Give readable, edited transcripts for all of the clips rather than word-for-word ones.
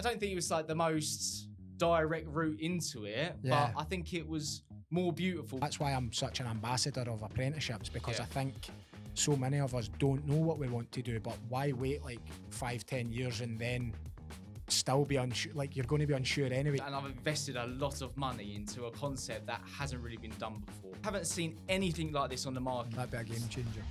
don't think it was like the most direct route into it, Yeah. but I think it was more beautiful. That's why I'm such an ambassador of apprenticeships, because Yeah. I think so many of us don't know what we want to do, but why wait like 5-10 years and then still be unsure? Like, you're going to be unsure anyway. And I've invested a lot of money into a concept that hasn't really been done before. Haven't seen anything like this on the market. That'd be a game changer.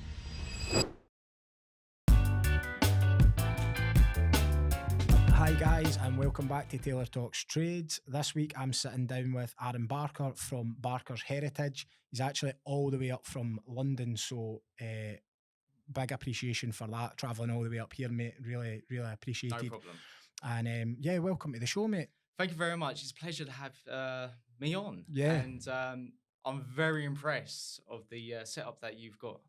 Hi guys, and welcome back to Taylor Talks Trades. This week I'm sitting down with Aaron Barker from Barker's Heritage. He's actually all the way up from London, so big appreciation for that, travelling all the way up here, mate. Really appreciated. No problem. And yeah, welcome to the show, mate. Thank you very much. It's a pleasure to have me on. Yeah. And I'm very impressed of the setup that you've got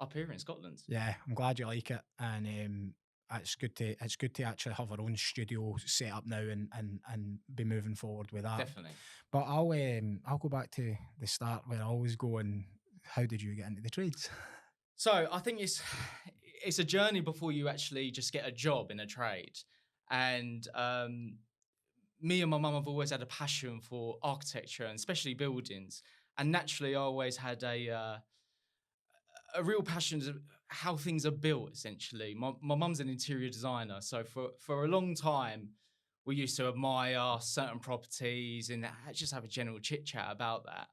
up here in Scotland. Yeah, I'm glad you like it, and it's good to actually have our own studio set up now and be moving forward with that. Definitely. But I'll go back to the start where I always go, and how did you get into the trades? So I think it's a journey before you actually just get a job in a trade. And me and my mum have always had a passion for architecture and especially buildings. And naturally, I always had a real passion of how things are built, essentially. My mum's an interior designer. So for a long time, we used to admire certain properties and just have a general chit chat about that.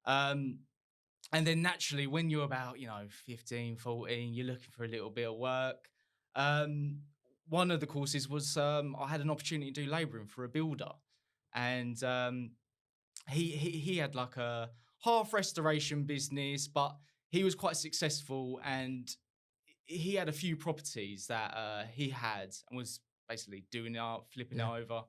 And then naturally, when you're about, 15, 14, you're looking for a little bit of work. One of the courses was I had an opportunity to do labouring for a builder. And he had like a half restoration business, but he was quite successful, and he had a few properties that he had and was basically doing it, flipping it over.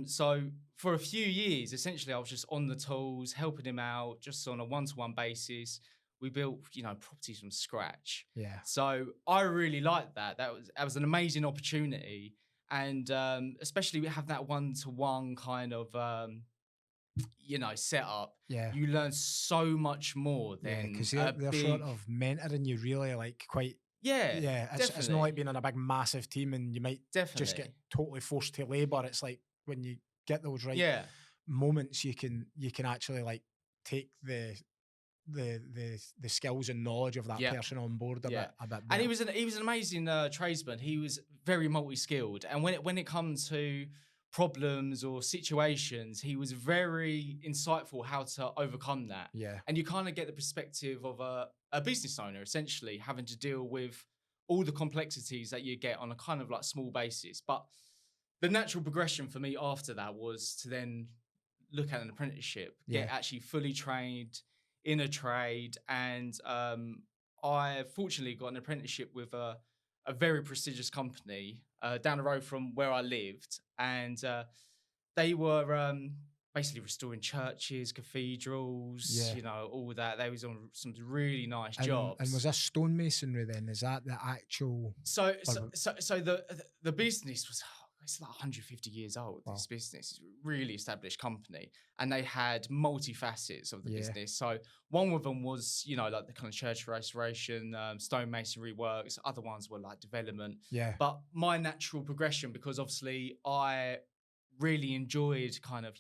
So for a few years, essentially, I was just on the tools, helping him out, just on a one-to-one basis. We built, properties from scratch. Yeah. So I really liked that. That was an amazing opportunity, and especially we have that one-to-one kind of setup. Yeah. You learn so much more than because they're sort of mentoring you really, like, quite. Yeah. It's not like being on a big massive team and you might just get totally forced to labour. It's like when you get those right moments, you can actually like take the skills and knowledge of that person on board a bit better. And he was an amazing tradesman. He was very multi-skilled, and when it comes to problems or situations, he was very insightful how to overcome that. Yeah. And you kind of get the perspective of a business owner, essentially having to deal with all the complexities that you get on a kind of like small basis. But the natural progression for me after that was to then look at an apprenticeship, get actually fully trained in a trade. And I fortunately got an apprenticeship with a very prestigious company down the road from where I lived. And they were basically restoring churches, cathedrals, all that. They was on some really nice jobs. And was this stonemasonry then? Is that the actual? So the business was, it's like 150 years old. Wow. This business is a really established company, and they had multi-facets of the business. So one of them was, like the kind of church restoration, stonemasonry works. Other ones were like development. Yeah. But my natural progression, because obviously I really enjoyed kind of,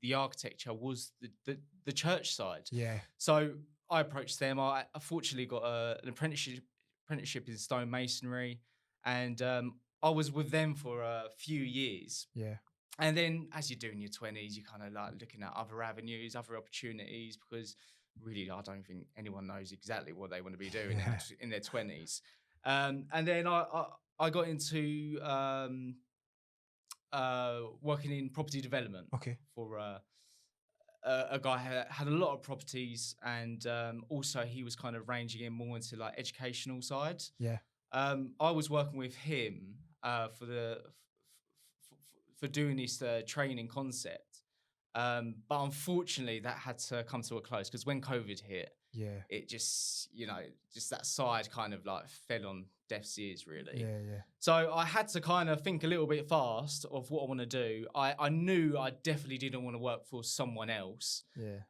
the architecture, was the church side. Yeah. So I approached them. I fortunately got an apprenticeship in stonemasonry, and I was with them for a few years. Yeah. And then as you do in your 20s, you kind of like looking at other avenues, other opportunities, because really I don't think anyone knows exactly what they want to be doing in their 20s. And then I got into working in property development for a guy who had a lot of properties, and also he was kind of ranging in more into like educational side. Yeah. I was working with him for doing this training concept, but unfortunately that had to come to a close because when COVID hit, it just just that side kind of like fell on deaf ears, really. Yeah. So I had to kind of think a little bit fast of what I want to do. I knew I definitely didn't want to work for someone else. Yeah.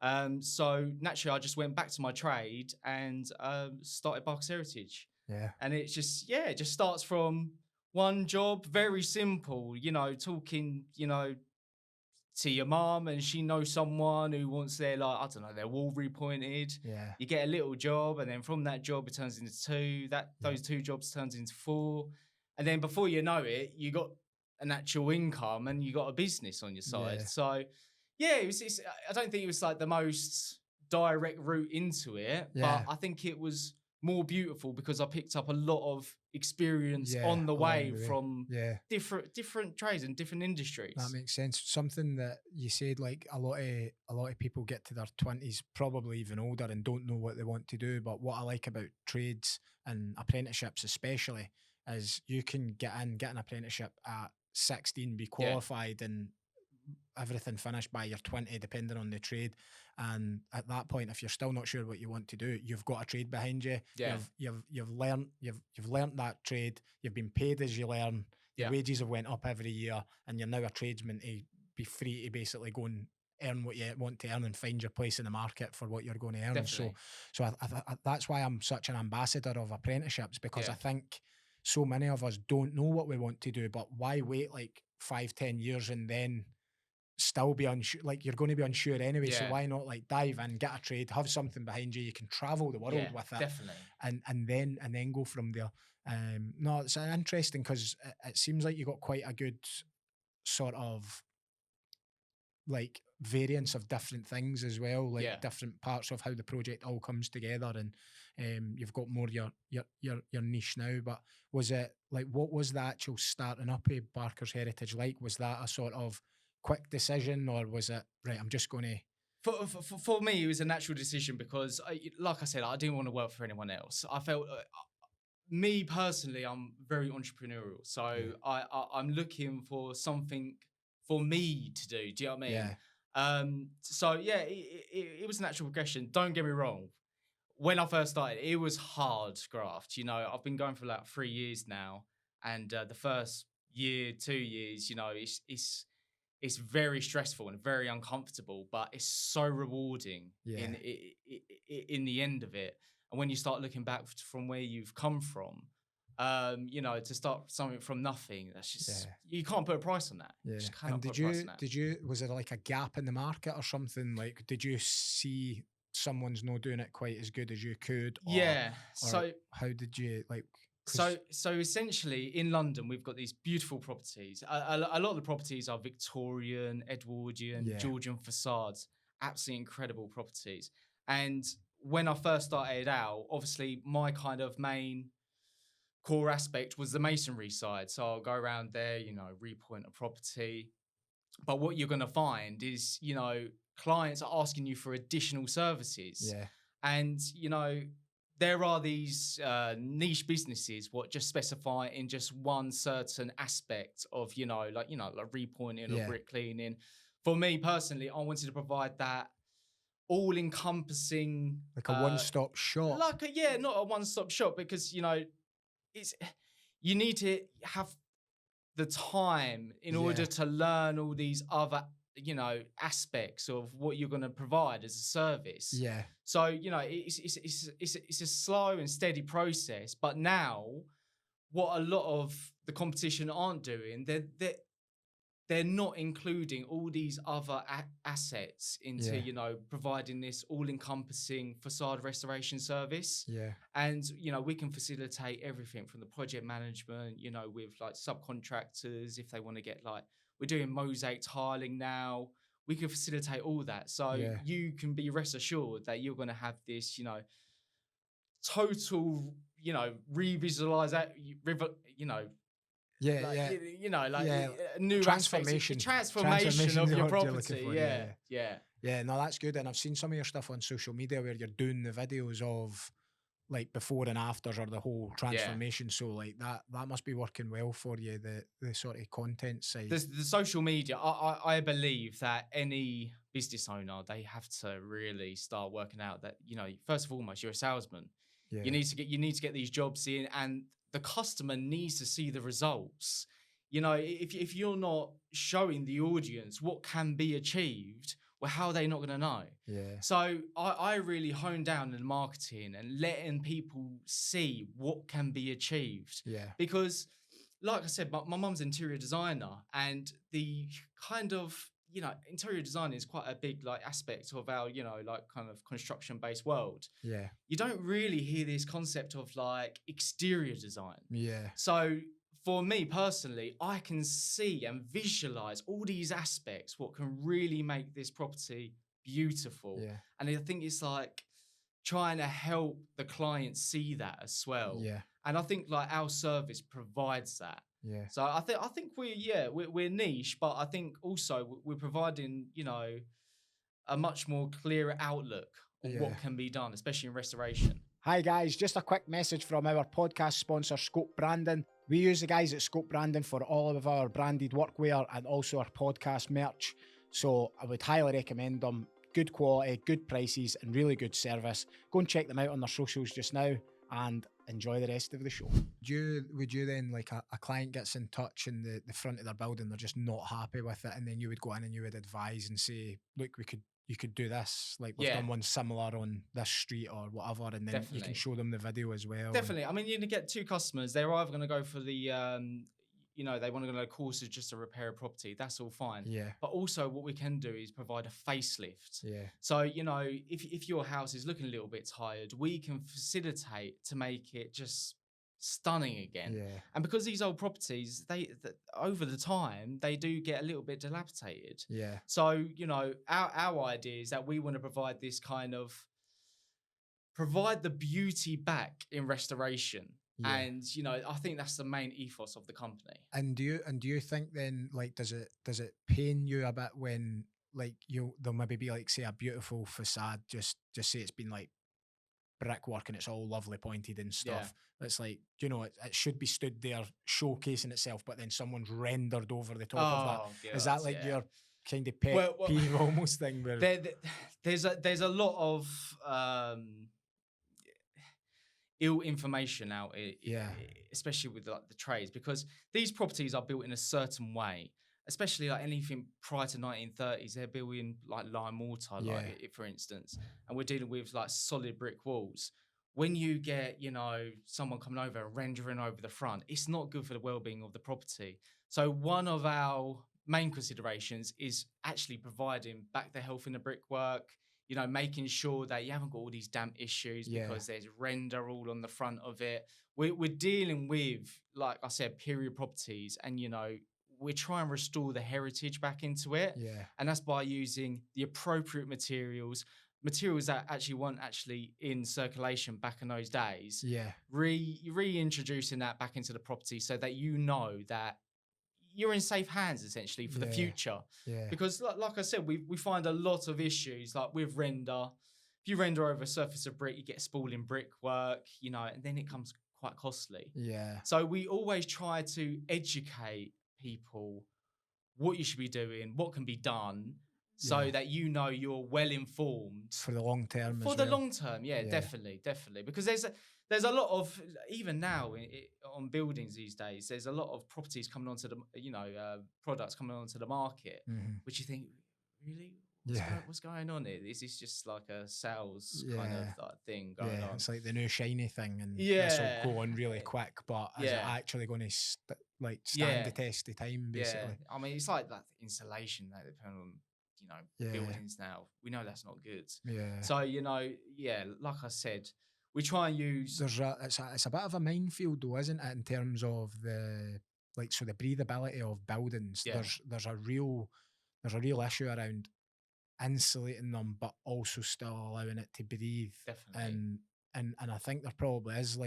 So naturally I just went back to my trade and started Barker's Heritage. Yeah. And it just starts from one job, very simple, talking, to your mum and she knows someone who wants their, like, I don't know, their wall repointed. Yeah. You get a little job, and then from that job it turns into two. Yeah. Those two jobs turns into four. And then before you know it, you got an actual income and you got a business on your side. Yeah. So yeah, I don't think it was like the most direct route into it, but Yeah. I think it was more beautiful because I picked up a lot of experience Yeah. on the Along way the way. from Yeah. different trades and different industries. That makes sense. Something that you said, like a lot of people get to their 20s, probably even older, and don't know what they want to do. But what I like about trades and apprenticeships, especially, is you can get an apprenticeship at 16, be Yeah, qualified, and everything finished by your 20, depending on the trade. And at that point, if you're still not sure what you want to do, you've got a trade behind you. yeah, You've learned that trade. You've been paid as you learn. Your yeah, wages have went up every year, and you're now a tradesman to be free to basically go and earn what you want to earn and find your place in the market for what you're going to earn. So, definitely. that's why I'm such an ambassador of apprenticeships, because I Yeah, think so many of us don't know what we want to do. But why wait like 5, 10 years and then still be unsure? Like, you're going to be unsure anyway, so yeah, why not like dive in, get a trade, have something behind you, you can travel the world yeah, with it, definitely. and then go from there. No, it's interesting because it seems like you got quite a good sort of like variance of different things as well, like Yeah. different parts of how the project all comes together. And you've got more your niche now. But was it like, what was the actual starting up of Barker's Heritage like? Was that a sort of quick decision, or was it, right, I'm just going to? For me, it was a natural decision because, like I said, I didn't want to work for anyone else. I felt, me personally, I'm very entrepreneurial, so Yeah. I'm looking for something for me to do. Do you know what I mean? Yeah. So yeah, it was a natural progression. Don't get me wrong. When I first started, it was hard graft. I've been going for like 3 years now, and the first year, 2 years, it's very stressful and very uncomfortable, but it's so rewarding Yeah. in the end of it. And when you start looking back from where you've come from, to start something from nothing, that's just, Yeah. you can't put a price on that. You Yeah. just And cannot put a price on that. was there like a gap in the market or something? Like, did you see someone's not doing it quite as good as you could, Yeah. or So how did you like? So essentially, in London, we've got these beautiful properties. A lot of the properties are Victorian, Edwardian, Yeah. Georgian facades. Absolutely incredible properties. And when I first started out, obviously my kind of main core aspect was the masonry side. So I'll go around there, repoint a property. But what you're going to find is, clients are asking you for additional services. Yeah. And, there are these niche businesses what just specify in just one certain aspect of, like repointing or Yeah. brick cleaning. For me personally, I wanted to provide that all encompassing, Like a one-stop shop. not a one stop shop, because, it's, you need to have the time in order Yeah. to learn all these other, aspects of what you're going to provide as a service. Yeah. So, it's a slow and steady process. But now, what a lot of the competition aren't doing, they're not including all these other assets into, Yeah. providing this all-encompassing facade restoration service. Yeah. And, we can facilitate everything from the project management, with like subcontractors, if they want to get like, we're doing mosaic tiling now. We can facilitate all that. So Yeah. you can be rest assured that you're going to have this, total, revisualize that, Yeah. like, Yeah. like Yeah. new Transformation. transformation of is your what you're looking property. for, Yeah, yeah. Yeah, no, that's good. And I've seen some of your stuff on social media where you're doing the videos of like before and afters, or the whole transformation. So like that must be working well for you, the sort of content side. The social media, I believe that any business owner, they have to really start working out that, first of all, you're a salesman. Yeah. You need to get these jobs in, and the customer needs to see the results. If you're not showing the audience what can be achieved, well, how are they not going to know? Yeah. So I really hone down in marketing and letting people see what can be achieved. Yeah. Because like I said, my mum's interior designer, and the kind of interior design is quite a big like aspect of our like kind of construction based world. Yeah. You don't really hear this concept of like exterior design. Yeah. So for me personally, I can see and visualize all these aspects, what can really make this property beautiful. Yeah. And I think it's like trying to help the client see that as well. Yeah. And I think like our service provides that. Yeah. So I think we're niche, but I think also we're providing, a much more clearer outlook on Yeah. what can be done, especially in restoration. Hi guys, just a quick message from our podcast sponsor Scope Branding. We use the guys at Scope Branding for all of our branded workwear and also our podcast merch. So I would highly recommend them. Good quality, good prices, and really good service. Go and check them out on their socials just now and enjoy the rest of the show. Would you then, like a client gets in touch in the front of their building, they're just not happy with it, and then you would go in and you would advise and say, look, you could do this, like we've done one similar on this street or whatever, and then you can show them the video as well. Definitely. I mean, you're going to get two customers. They're either going to go for the, they want to go to courses just to repair a property. That's all fine. Yeah. But also what we can do is provide a facelift. Yeah. So, if your house is looking a little bit tired, we can facilitate to make it just stunning again. Yeah. And because these old properties, over the time, they do get a little bit dilapidated. Yeah. So, our idea is that we want to provide this kind of provide the beauty back in restoration. Yeah. And I think that's the main ethos of the company. And do you think then, like, does it pain you a bit when like there'll maybe be like, say, a beautiful facade, just say it's been like brickwork and it's all lovely pointed and stuff. It's like, it should be stood there showcasing itself, but then someone's rendered over the top of that. God, Is that like your kind of pet Well, peeve almost thing? Where there's a lot of ill information out, especially with like the trades, because these properties are built in a certain way, especially like anything prior to 1930s. They're built in like lime mortar, for instance, and we're dealing with like solid brick walls. When you get someone coming over and rendering over the front, it's not good for the well-being of the property. So one of our main considerations is actually providing back the health in the brickwork, making sure that you haven't got all these damp issues because there's render all on the front of it. We're dealing with, like I said, period properties, and we're trying to restore the heritage back into it. Yeah. And that's by using the appropriate materials that actually weren't actually in circulation back in those days. Yeah. Reintroducing that back into the property so that that you're in safe hands essentially for the future. Yeah. Because like I said, we find a lot of issues like with render. If you render over a surface of brick, you get spalling brickwork, and then it comes quite costly. Yeah. So we always try to educate people what you should be doing, what can be done, so that you're well informed for the long term. Long term, definitely. Because there's a lot of, even now on buildings these days, there's a lot of properties coming onto the products coming onto the market, which you think, really, what's going on here? Is this just like a sales kind of like thing going on? It's like the new shiny thing, and this will go on really quick, but is it actually going to stand the test of time, basically? I mean, it's like that insulation that depends on buildings now. We know that's not good. So like I said, we try and use it's a bit of a minefield though, isn't it, in terms of the breathability of buildings. There's a real issue around insulating them but also still allowing it to breathe. Definitely. And I think there probably is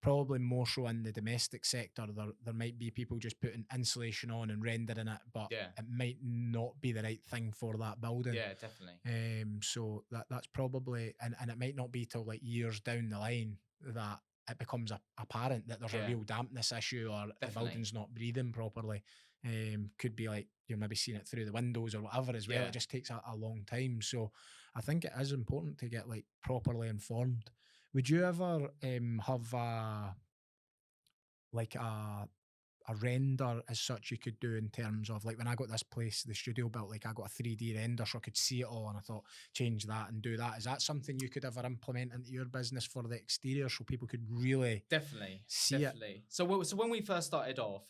probably more so in the domestic sector, there might be people just putting insulation on and rendering it, but it might not be the right thing for that building. Yeah, definitely. So that's probably, and it might not be till like years down the line that it becomes apparent that there's a real dampness issue, or the building's not breathing properly. Could be like you're maybe seeing it through the windows or whatever as well. It just takes a long time. So I think it is important to get like properly informed. Would you ever have a a render as such you could do in terms of like when I got this place, the studio built, like I got a 3D render so I could see it all, and I thought change that and do that. Is that something you could ever implement into your business for the exterior so people could really Definitely, see it? definitely. So when we first started off,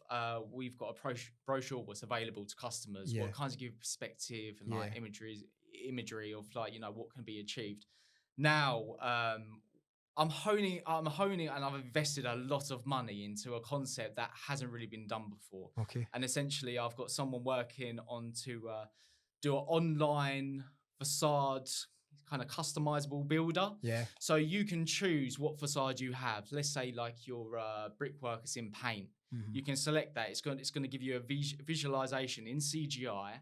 we've got a brochure was available to customers. Yeah, What kinds of give perspective and yeah, like imagery of like what can be achieved. Now, I'm honing, and I've invested a lot of money into a concept that hasn't really been done before. okay, And essentially, I've got someone working on to do an online facade kind of customizable builder. yeah, So you can choose what facade you have. Let's say like your brickwork is in paint. hmm, You can select that. It's going to give you a visualization in CGI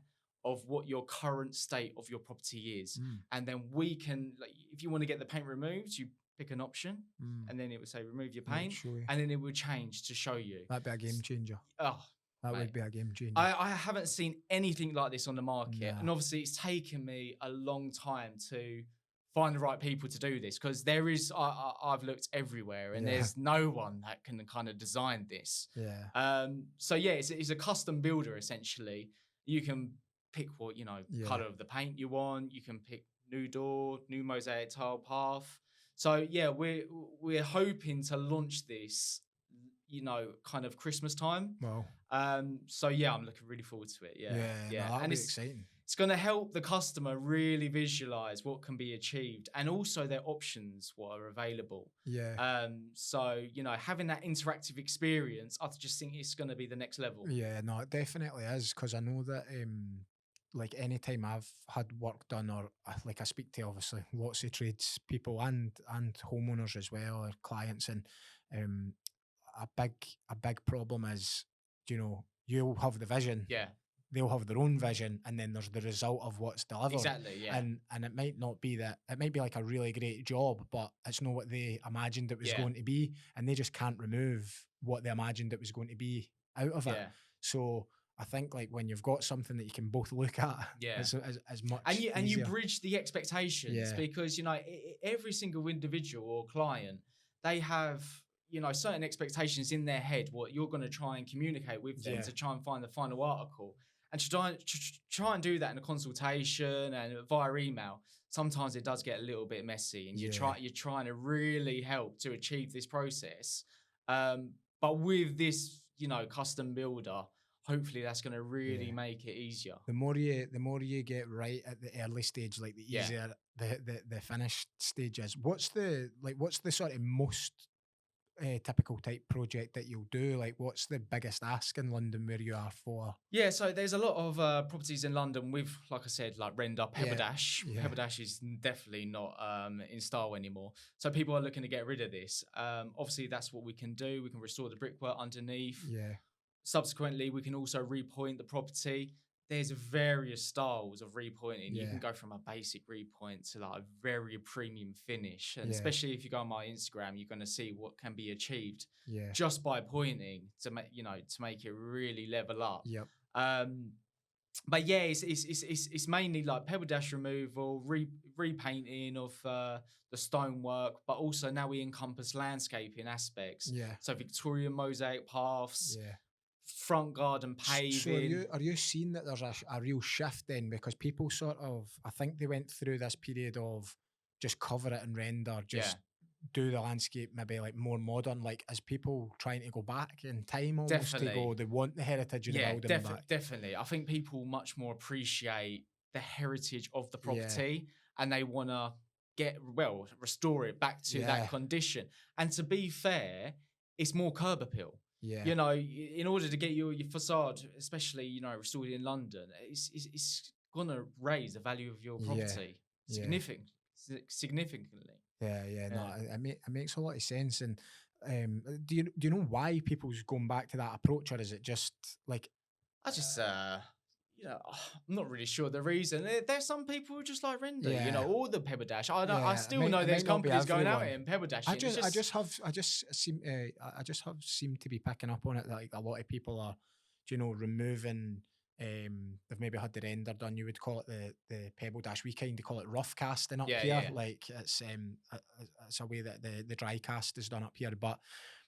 of what your current state of your property is, mm, and then we can, like, if you want to get the paint removed, you pick an option, mm. and then it would say remove your Right, paint, show you. and then it would change to show you. That'd be a game changer. Oh, That mate. would be a game changer. I haven't seen anything like this on the market. Nah. And obviously, it's taken me a long time to find the right people to do this, because there is, I've looked everywhere and Yeah. there's no one that can kind of design this. Yeah. So yeah, it's a custom builder essentially. You can pick what, Yeah. color of the paint you want. You can pick new door, new mosaic tile path. So yeah, we're hoping to launch this, kind of Christmas time. Well, So yeah, I'm looking really forward to it. Yeah, yeah, yeah, no, that'll and be it's exciting. it's going to help the customer really visualize what can be achieved, and also their options, what are available. Yeah. So having that interactive experience, I just think it's going to be the next level. Yeah, no, it definitely is because I know that like anytime I've had work done or like I speak to obviously lots of trades people and homeowners as well or clients, and um a big problem is, you'll have the vision, Yeah, they'll have their own vision, and then there's the result of what's delivered. exactly. Yeah, And it might not be that, it might be like a really great job, but it's not what they imagined it was Yeah. going to be, and they just can't remove what they imagined it was going to be out of it. yeah. So I think like when you've got something that you can both look at, Yeah. as much And you easier. bridge the expectations, Yeah. because every single individual or client, they have certain expectations in their head what you're going to try and communicate with them Yeah. to try and find the final article, and to try and do that in a consultation and via email. Sometimes it does get a little bit messy, and Yeah. you're trying to really help to achieve this process. But with this custom builder, hopefully that's going to really Yeah. make it easier. The more you get right at the early stage, like the Yeah. easier the finished stage is. What's the sort of most typical type project that you'll do? Like, what's the biggest ask in London where you are for? Yeah, so there's a lot of properties in London with, like I said, like render, Pebberdash. yeah. Pebberdash is definitely not in style anymore. So people are looking to get rid of this. Obviously, that's what we can do. We can restore the brickwork underneath. Yeah, Subsequently, we can also repoint the property. There's various styles of repointing. You Yeah. can go from a basic repoint to like a very premium finish. And Yeah. especially if you go on my Instagram, you're going to see what can be achieved yeah, just by pointing to make it really level up. yep, But yeah, it's mainly like pebble dash removal, repainting of the stonework, but also now we encompass landscaping aspects. yeah, So Victorian mosaic paths, yeah. front garden paving. So are you seeing that there's a real shift then? Because people sort of, I think they went through this period of just cover it and render, just do the landscape maybe like more modern. Like, as people trying to go back in time almost to Definitely. go, they want the heritage of the building back. Definitely. I think people much more appreciate the heritage of the property, and they want to restore it back to Yeah. that condition. And to be fair, it's more curb appeal. Yeah, In order to get your facade, especially, restored in London, it's going to raise the value of your Yeah. property Yeah. significantly. yeah. No, Yeah. it makes a lot of sense. And do you know why people's going back to that approach, or is it just like, I just, I'm not really sure the reason. There's some people who just like render, Yeah. Or the pebble dash. I Yeah, still it know might there's not be companies going out everyone. here and pebble dashing. I just have seemed to be picking up on it that like a lot of people are, removing. They've maybe had the render done. You would call it the pebble dash. We kind of call it rough casting up Yeah, here. yeah. Like it's a way that the dry cast is done up here. But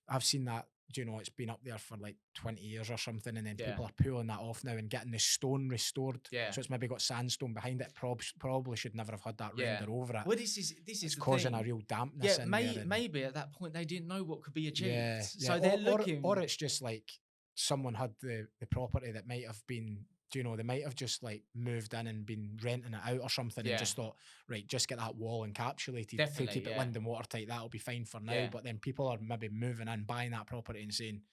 I've seen that do you know, it's been up there for like 20 years or something, and then Yeah. people are pulling that off now and getting the stone restored. Yeah. So it's maybe got sandstone behind it. Probably should never have had that Yeah. render over it. Well, this is It's the causing a thing. real dampness in there. And Maybe at that point they didn't know what could be achieved. yeah, So yeah. they're Or looking. it's just like someone had the property that might have been, do you know, they might have just like moved in and been renting it out or something, Yeah. and just thought, right, just get that wall encapsulated to Definitely, keep it yeah. wind and watertight. That'll be fine for now. Yeah. But then people are maybe moving in, buying that property and saying,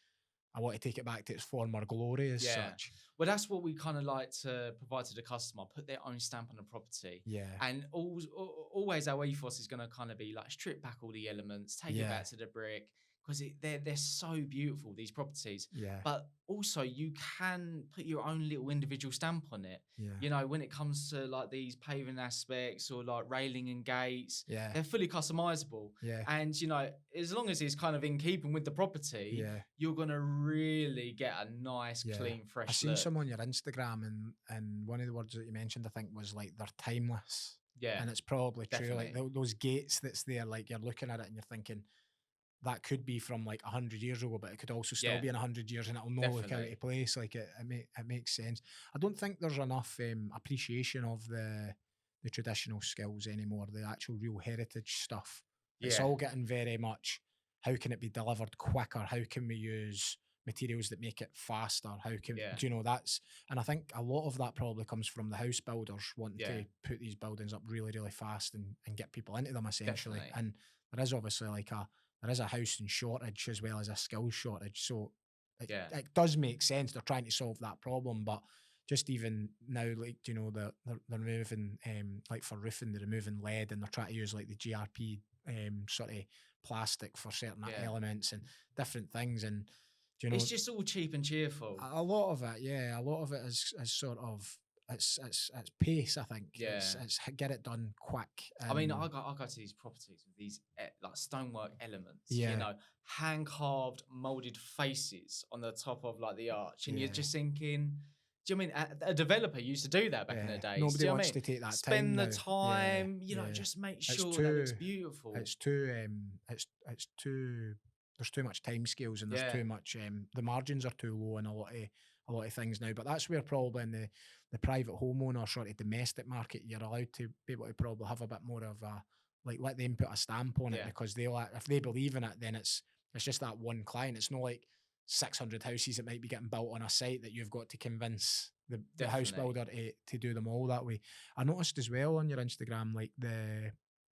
I want to take it back to its former glory as Yeah. such. Well, that's what we kind of like to provide to the customer, put their own stamp on the property. Yeah. And always our ethos is going to kind of be like, strip back all the elements, take it Yeah. back to the brick, because they're so beautiful, these properties. Yeah. But also you can put your own little individual stamp on it. Yeah. You know, when it comes to like these paving aspects or like railing and gates, Yeah. they're fully customizable. Yeah. And, you know, as long as it's kind of in keeping with the property, Yeah. you're going to really get a nice, Yeah. clean, fresh I seen look. some on your Instagram, and one of the words that you mentioned, I think, was like they're timeless. Yeah. And it's probably true. Like definitely. those gates that's there, like you're looking at it and you're thinking, that could be from like 100 years ago, but it could also still Yeah. be in 100 years and it'll not look out Definitely. of place. Like it makes sense. I don't think there's enough appreciation of the traditional skills anymore, the actual real heritage stuff. It's Yeah. all getting very much, how can it be delivered quicker? How can we use materials that make it faster? How can, Yeah. do you know, and I think a lot of that probably comes from the house builders wanting Yeah. to put these buildings up really, really fast and get people into them essentially. Definitely. And there is obviously like there is a housing shortage as well as a skills shortage. So Yeah. it does make sense. They're trying to solve that problem, but just even now, like, you know, they're moving, like for roofing, they're removing lead and they're trying to use like the GRP sort of plastic for certain Yeah. elements and different things. And, do you know, It's just all cheap and cheerful. a lot of it, yeah, a lot of it is sort of, it's pace, I think. Yeah. It's get it done quick. I mean, I go to these properties with these like stonework elements, Yeah. you know, hand carved, molded faces on the top of like the arch, and you're Yeah. just thinking, do you know what I mean a developer used to do that back in the Yeah. days? Nobody do you know what I wants mean? to take that Spend time the now. time, Yeah, you know, yeah. just make It's sure that looks too- beautiful. It's too it's too, there's too much time scales and there's Yeah. too much the margins are too low in a lot of things now. But that's where probably in the private homeowner sort of domestic market, you're allowed to be able to probably have a bit more of a, like, let them put a stamp on it, Yeah. because if they believe in it, then it's just that one client. It's not like 600 houses that might be getting built on a site that you've got to convince the house Definitely. builder to do them all that way. I noticed as well on your Instagram, like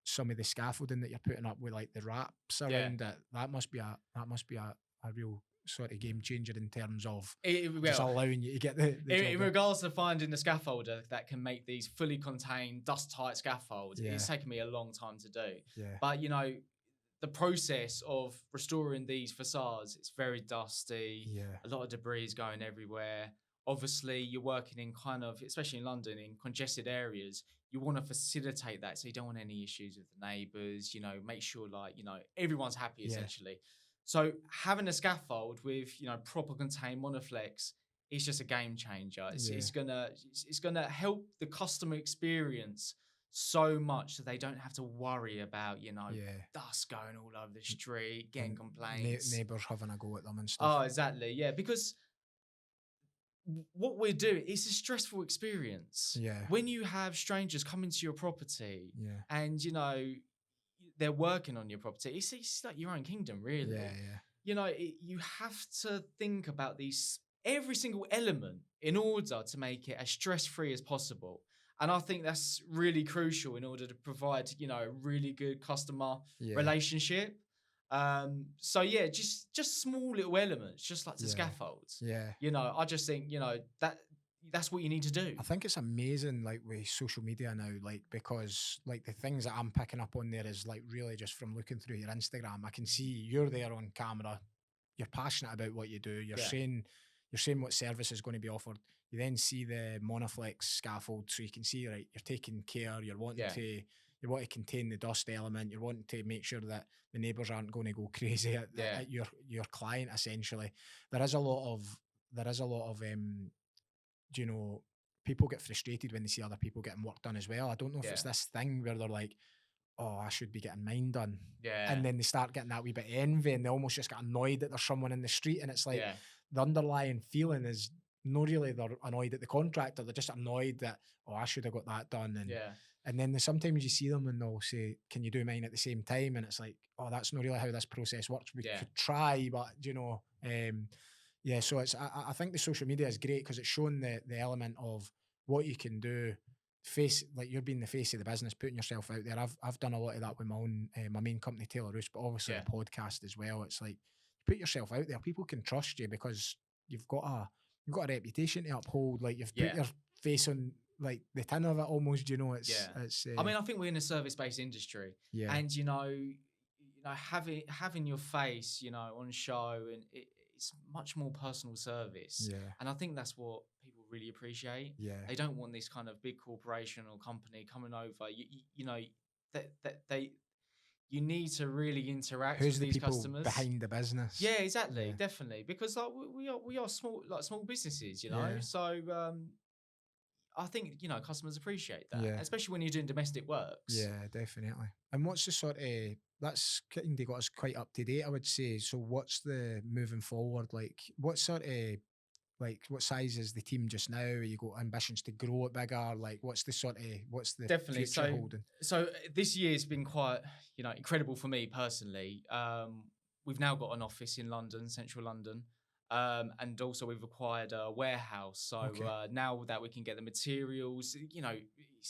some of the scaffolding that you're putting up with, like the wraps around it. That must be a real sort of game changer in terms of just Well, allowing you to get the in job done. regards to finding the scaffolder that can make these fully contained, dust tight scaffolds, it's Yeah. taken me a long time to do. Yeah. But you know, the process of restoring these facades, it's very dusty. Yeah. A lot of debris is going everywhere. Obviously, you're working in kind of, especially in London, in congested areas. You want to facilitate that, so you don't want any issues with the neighbours. You know, make sure like, you know, everyone's happy Yeah. essentially. So having a scaffold with, you know, proper contained monoflex is just a game changer. It's gonna help the customer experience so much that they don't have to worry about, you know, Yeah. dust going all over the street, getting And complaints. neighbours having a go at them and Oh, stuff. exactly. Yeah, because what we're doing, it's a stressful experience. Yeah. When you have strangers come into your property Yeah. and, you know, they're working on your property, it's like your own kingdom, really. Yeah. Yeah. You know, you have to think about every single element in order to make it as stress-free as possible. And I think that's really crucial in order to provide, you know, a really good customer Yeah. relationship. So yeah, just small little elements, just like the Yeah. scaffolds. Yeah. You know, I just think, you know, that's what you need to do. I think it's amazing, like with social media now, like, because like the things that I'm picking up on there is like really just from looking through your Instagram. I can see you're there on camera, you're passionate about what you do, you're Yeah. saying what service is going to be offered. You then see the monoflex scaffold, so you can see, right, you're taking care, you're wanting Yeah. to contain the dust element, you're wanting to make sure that the neighbours aren't going to go crazy at your client. Essentially, there is a lot of you know, people get frustrated when they see other people getting work done as well. I don't know if it's Yeah. this thing where they're like, oh, I should be getting mine done. Yeah. And then they start getting that wee bit of envy and they almost just get annoyed that there's someone in the street. And it's like Yeah. the underlying feeling is not really they're annoyed at the contractor, they're just annoyed that, oh, I should have got that done. Yeah. And then sometimes you see them and they'll say, can you do mine at the same time? And it's like, oh, that's not really how this process works. We Yeah. could try, but yeah, so it's I think the social media is great because it's showing the element of what you can do. Face like you're being the face of the business, putting yourself out there. I've done a lot of that with my own my main company, Taylor Roos, but obviously Yeah. the podcast as well. It's like put yourself out there. People can trust you because you've got a reputation to uphold. Like you've put Yeah. your face on like the tin of it almost. You know, it's Yeah. it's. I mean, I think we're in a service-based industry, yeah, and having your face, on show, and it's much more personal service. yeah, And I think that's what people really appreciate. yeah, They don't want this kind of big corporation or company coming over. That you need to really interact who's with the these people customers behind the business? Yeah, exactly, Yeah. definitely, because like we are small businesses, Yeah. So I think customers appreciate that, Yeah. especially when you're doing domestic works. Yeah, definitely. And what's the sort of that's kind of got us quite up to date, I would say. So what's the moving forward like? What sort of like what size is the team just now? You got ambitions to grow it bigger? Like what's the Definitely. future holding? So this year's been quite incredible for me personally. We've now got an office in London, central London. And also we've acquired a warehouse. So Okay. now that we can get the materials,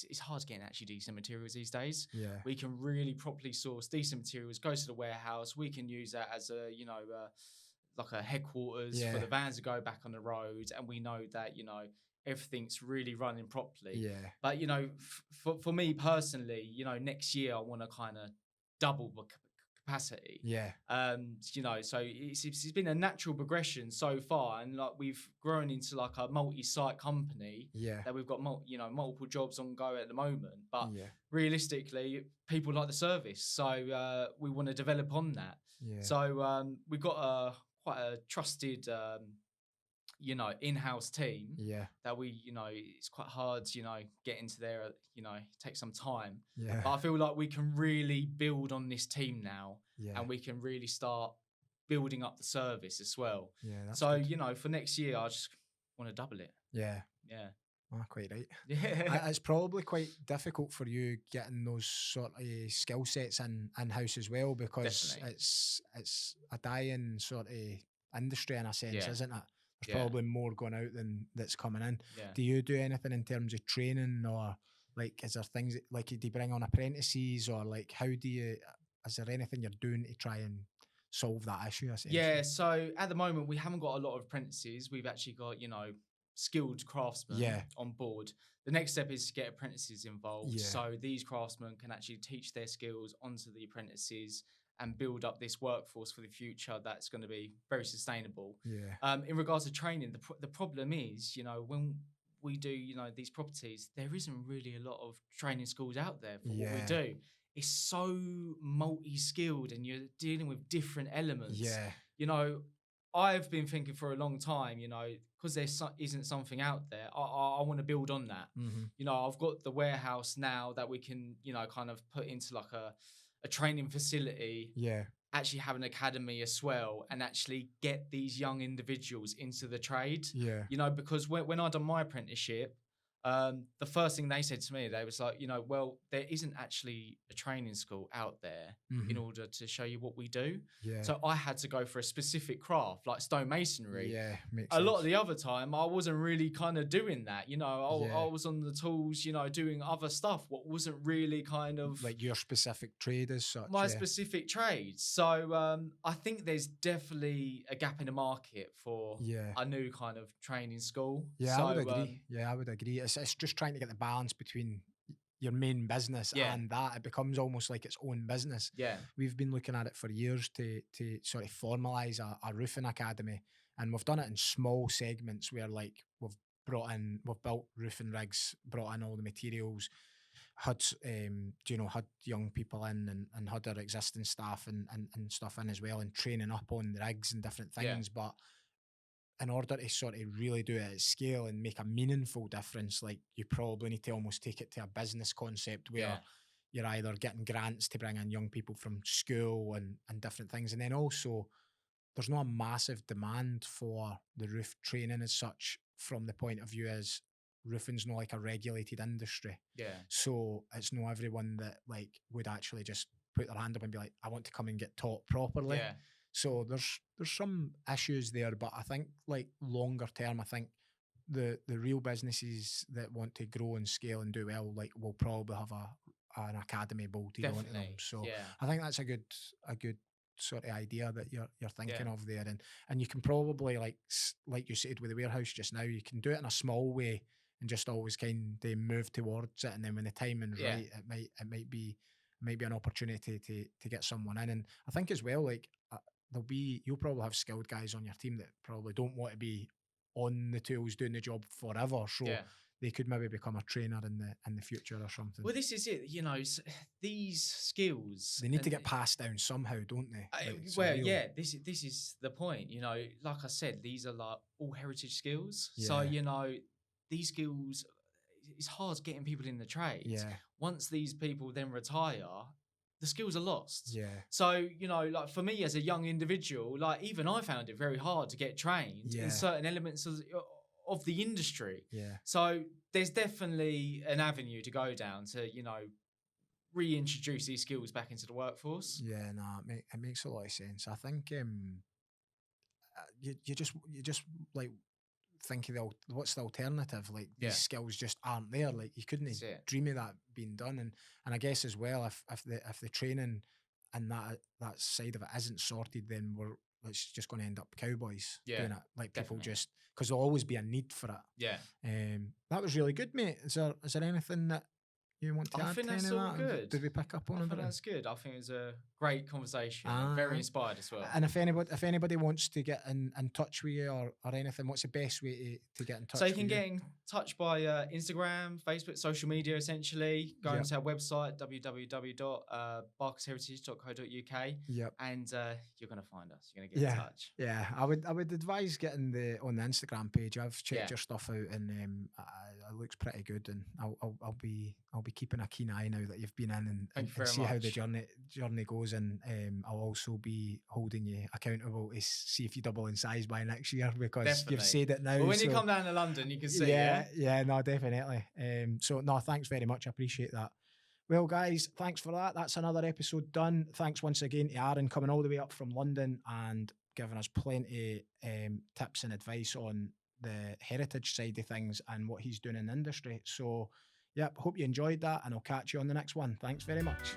it's hard to get actually decent materials these days. Yeah. We can really properly source decent materials, go to the warehouse. We can use that as like a headquarters for Yeah. the vans to go back on the road. And we know that, everything's really running properly. Yeah. But, for me personally, next year I want to kind of double the capacity. Yeah. So it's been a natural progression so far, and like we've grown into like a multi-site company Yeah. that we've got multiple jobs on go at the moment. But Yeah. realistically, people like the service, so we want to develop on that. Yeah. So we've got quite a trusted in-house team Yeah. that it's quite hard get into there, take some time. Yeah. But I feel like we can really build on this team now, Yeah. and we can really start building up the service as well. Yeah. That's So, good. for next year, I just want to double it. Yeah. Yeah. Oh, quite right. Yeah. It's probably quite difficult for you getting those sort of skill sets in house as well, because Definitely. it's a dying sort of industry in a sense, Yeah. isn't it? There's Yeah. probably more going out than that's coming in. Yeah. Do you do anything in terms of training, or like is there things like do you bring on apprentices, or like how do you? Is there anything you're doing to try and solve that issue? Essentially? Yeah. So at the moment, we haven't got a lot of apprentices. We've actually got, skilled craftsmen Yeah. on board. The next step is to get apprentices involved. Yeah. So these craftsmen can actually teach their skills onto the apprentices and build up this workforce for the future that's going to be very sustainable. Yeah. In regards to training, the problem is, when we do, these properties, there isn't really a lot of training schools out there for what we Yeah. do. It's so multi-skilled and you're dealing with different elements. Yeah. I've been thinking for a long time, because there isn't something out there, I want to build on that. Mm-hmm. I've got the warehouse now that we can, kind of put into like a training facility, Yeah. actually have an academy as well, and actually get these young individuals into the trade. Yeah. Because when I done my apprenticeship, the first thing they said to me, they was like, well, there isn't actually a training school out there in order to show you what we do. Yeah. So I had to go for a specific craft like stonemasonry. Yeah. Makes A sense. lot of the other time, I wasn't really kind of doing that. Yeah. I was on the tools, doing other stuff. What wasn't really kind of like your specific trade as such. my yeah. specific trade. So I think there's definitely a gap in the market for Yeah. a new kind of training school. Yeah, so, I would agree. I would agree. It's just trying to get the balance between your main business Yeah. and that. It becomes almost like its own business. Yeah. We've been looking at it for years to sort of formalise a roofing academy, and we've done it in small segments where like we've built roofing rigs, brought in all the materials, had had young people in and had our existing staff and stuff in as well, and training up on the rigs and different Yeah. things. But in order to sort of really do it at scale and make a meaningful difference, like you probably need to almost take it to a business concept where Yeah. you're either getting grants to bring in young people from school and different things. And then also there's not a massive demand for the roof training as such, from the point of view as roofing's not like a regulated industry. Yeah. So it's not everyone that like would actually just put their hand up and be like, I want to come and get taught properly. Yeah. So there's some issues there, but I think like longer term, I think the real businesses that want to grow and scale and do well, like, will probably have an academy bolted onto them. Definitely. So Yeah. I think that's a good sort of idea that you're thinking Yeah. of there, and you can probably like you said with the warehouse just now, you can do it in a small way and just always kind of move towards it, and then when the timing's Yeah. right, it might be an opportunity to get someone in. And I think as well, like, you'll probably have skilled guys on your team that probably don't want to be on the tools doing the job forever, so Yeah. they could maybe become a trainer in the future or something. Well, this is it. These skills. They need to and- get passed down somehow, don't they? Like, it's a well, real- yeah. This is the point. Like I said, these are like all heritage skills. So Yeah. these skills. It's hard getting people in the trade. Yeah, Once these people then retire, the skills are lost. yeah, So, like for me as a young individual, like even I found it very hard to get trained Yeah. in certain elements of the industry. yeah, So there's definitely an avenue to go down to, reintroduce these skills back into the workforce. yeah. No, it makes a lot of sense. I think you just like think of what's the alternative? Like, Yeah. these skills just aren't there. Like, you couldn't That's it. dream of that being done. And I guess as well, if the training and that side of it isn't sorted, then it's just going to end up cowboys Yeah, doing it. Like, people definitely. just, because there'll always be a need for it. Yeah. That was really good, mate. Is there anything that you want to I add think to that's any of all that? good. Did we pick up on I think everything? that's good. I think it was a great conversation. I'm very inspired as well. And if anybody wants to get in touch with you or anything, what's the best way to get in touch? So you with can get in touch by Instagram, Facebook, social media, essentially. Go Yep. onto our website, www.barkersheritage.co.uk, Yep. and you're going to find us. You're going to get in touch. Yeah, I would advise getting on the Instagram page. I've checked Yeah. your stuff out, and it looks pretty good. And I'll be keeping a keen eye now that you've been in Thank you very see how the much. journey goes. And I'll also be holding you accountable to see if you double in size by next year, because Definitely. you've said it now. But when you so- come down to London, you can see. yeah, no, definitely. So no, thanks very much. I appreciate that. Well, guys, thanks for that. That's another episode done. Thanks once again to Aaron, coming all the way up from London and giving us plenty tips and advice on the heritage side of things and what he's doing in the industry. So, yep, hope you enjoyed that, and I'll catch you on the next one. Thanks very much.